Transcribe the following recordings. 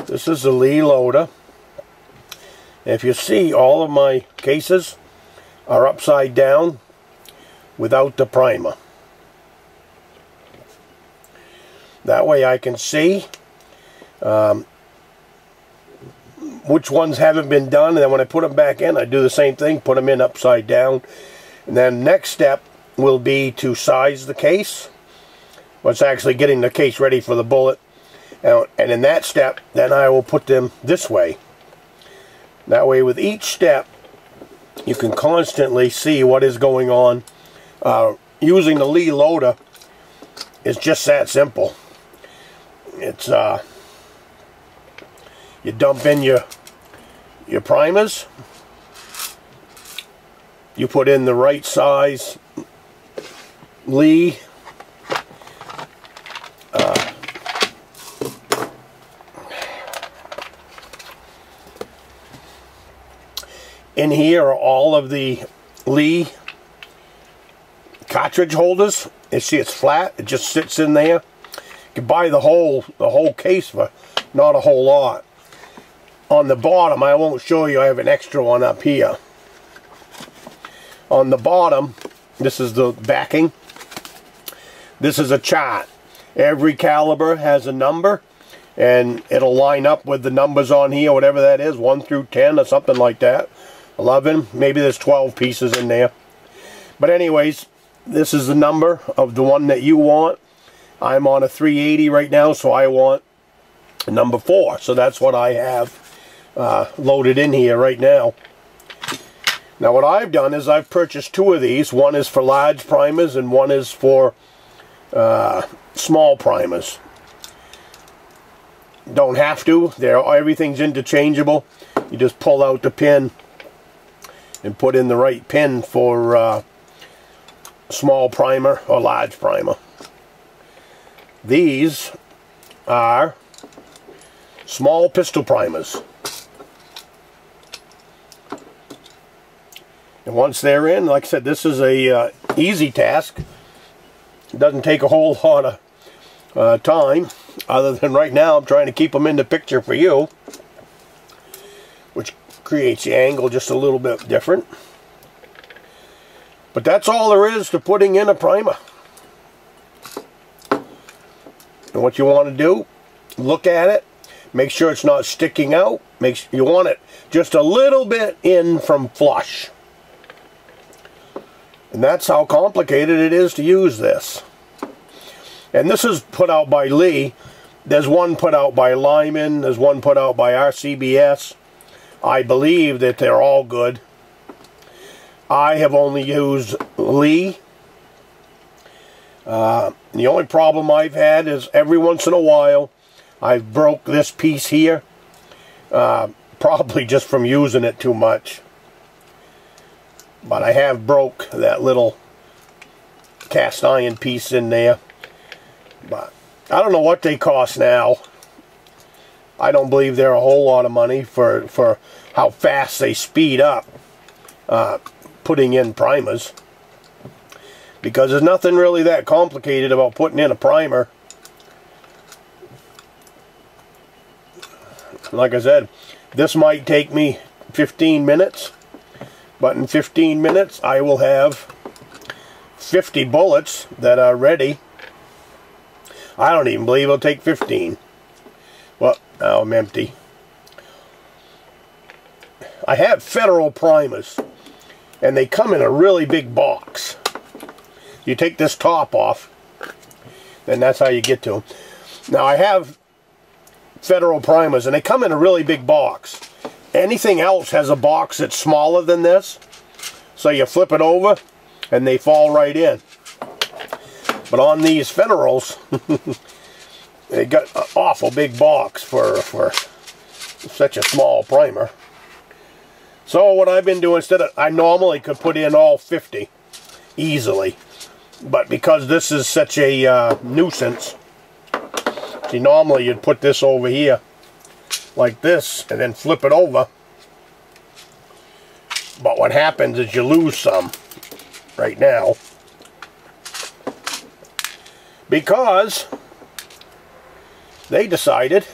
This is the Lee loader. If you see, all of my cases are upside down without the primer. That way I can see which ones haven't been done, and then when I put them back in, I do the same thing, put them in upside down. And then next step will be to size the case. What's actually getting the case ready for the bullet. And in that step, then I will put them this way. That way with each step, you can constantly see what is going on. Using the Lee loader is just that simple. It's you dump in your primers, you put in the right size Lee, in here are all of the Lee cartridge holders. You see it's flat, it just sits in there. You can buy the whole case for not a whole lot. On the bottom, I won't show you, I have an extra one up here. On the bottom, this is the backing. This is a chart. Every caliber has a number, and it'll line up with the numbers on here, whatever that is, 1 through 10 or something like that. 11, maybe there's 12 pieces in there. But anyways, this is the number of the one that you want. I'm on a 380 right now, so I want number 4. So that's what I have loaded in here right now. Now what I've done is I've purchased 2 of these. One is for large primers and one is for small primers. Don't have to. Everything's interchangeable. You just pull out the pin and put in the right pin for small primer or large primer. These are small pistol primers. And once they're in, like I said, this is a easy task. It doesn't take a whole lot of time, other than right now I'm trying to keep them in the picture for you, which creates the angle just a little bit different. But that's all there is to putting in a primer. And what you want to do, look at it, make sure it's not sticking out. You want it just a little bit in from flush. And that's how complicated it is to use this. And this is put out by Lee. There's one put out by Lyman. There's one put out by RCBS. I believe that they're all good. I have only used Lee. The only problem I've had is every once in a while I've broke this piece here. Probably just from using it too much. But I have broke that little cast iron piece in there. But I don't know what they cost now. I don't believe they're a whole lot of money for how fast they speed up putting in primers. Because there's nothing really that complicated about putting in a primer. Like I said, this might take me 15 minutes. But in 15 minutes, I will have 50 bullets that are ready. I don't even believe it'll take 15. Well, now I'm empty. I have Federal primers, and they come in a really big box. You take this top off, then that's how you get to them. Now I have Federal primers, and they come in a really big box. Anything else has a box that's smaller than this, so you flip it over and they fall right in. But on these Federals, they got an awful big box for such a small primer. So what I've been doing, I normally could put in all 50 easily, but because this is such a nuisance, see, normally you'd put this over here like this and then flip it over, but what happens is you lose some right now. because they decided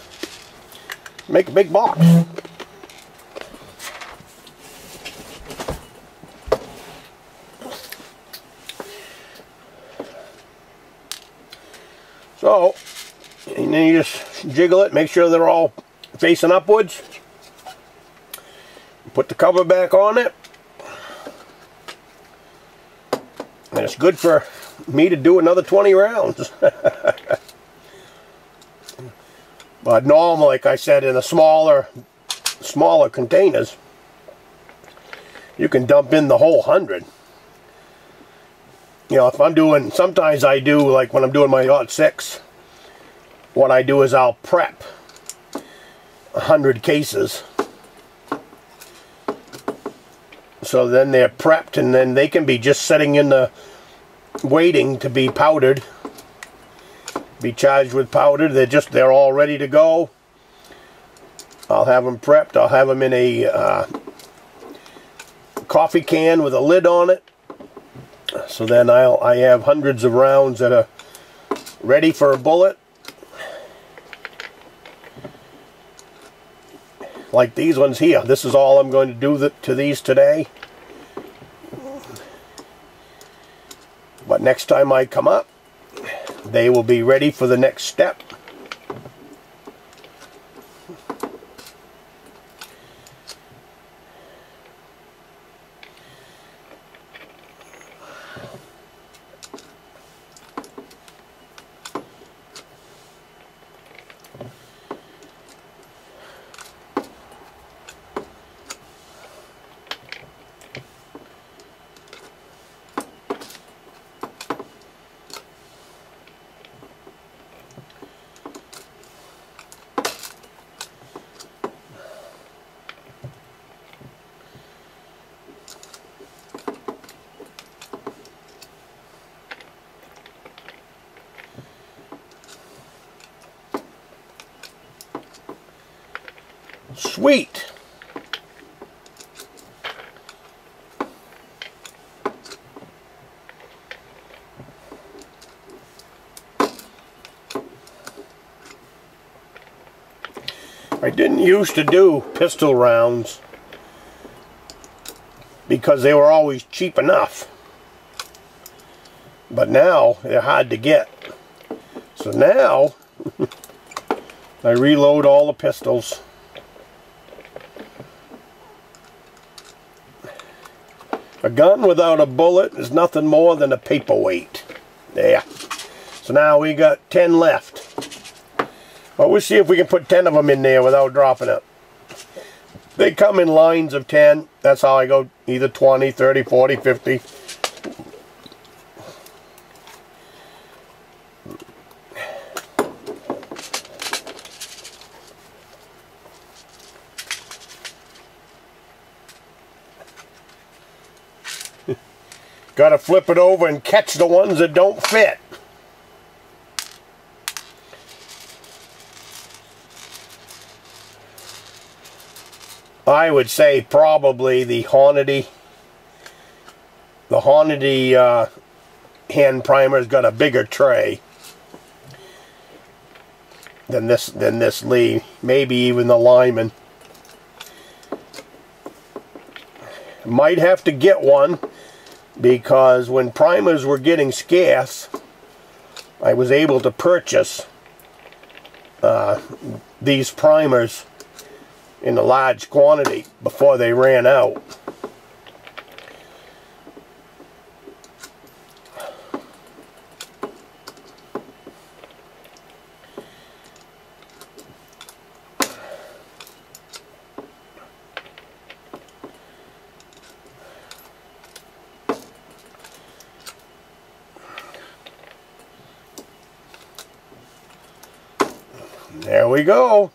to make a big box. So, and then you just jiggle it, make sure they're all facing upwards. Put the cover back on it. And it's good for me to do another 20 rounds. But normally, like I said, in the smaller containers, you can dump in the whole 100. You know, if I'm doing, sometimes I do, like when I'm doing my 06, what I do is I'll prep 100 cases. So then they're prepped, and then they can be just sitting in the, waiting to be powdered, be charged with powder. They're all ready to go. I'll have them prepped. I'll have them in a coffee can with a lid on it. So then I have hundreds of rounds that are ready for a bullet. Like these ones here. This is all I'm going to do to these today. But next time I come up, they will be ready for the next step. Sweet. I didn't used to do pistol rounds because they were always cheap enough. But now they're hard to get. So now I reload all the pistols. A gun without a bullet is nothing more than a paperweight. There. So now we got 10 left. Well, we'll see if we can put 10 of them in there without dropping it. They come in lines of 10. That's how I go, either 20, 30, 40, 50. Got to flip it over and catch the ones that don't fit. I would say probably the Hornady hand primer's got a bigger tray than this Lee. Maybe even the Lyman. Might have to get one, because when primers were getting scarce, I was able to purchase these primers in a large quantity before they ran out. There we go.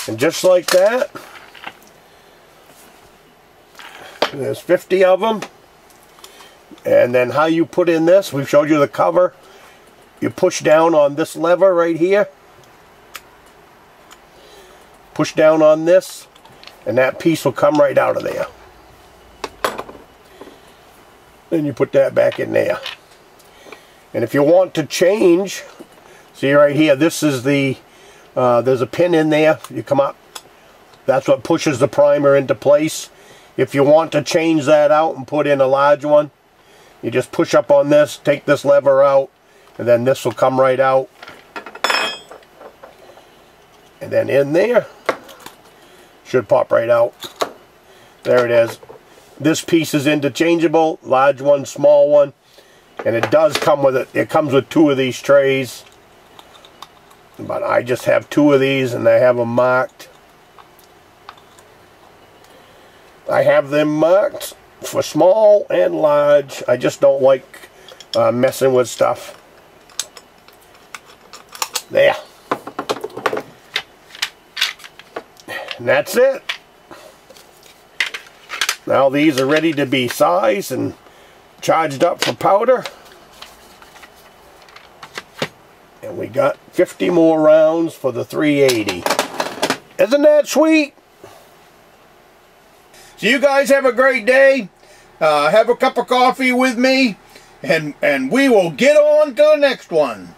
And just like that, there's 50 of them. And then how you put in this, we've showed you the cover. You push down on this lever right here. Push down on this, and that piece will come right out of there. Then you put that back in there. And if you want to change, see right here, this is the, there's a pin in there. You come up, that's what pushes the primer into place. If you want to change that out and put in a large one, you just push up on this, take this lever out, and then this will come right out. And then in there, should pop right out. There it is. This piece is interchangeable, large one, small one, and it does come with it. It comes with 2 of these trays, but I just have 2 of these and I have them marked. I have them marked for small and large. I just don't like messing with stuff. There. And that's it. Now these are ready to be sized and charged up for powder. And we got 50 more rounds for the 380. Isn't that sweet? So you guys have a great day. Have a cup of coffee with me, and we will get on to the next one.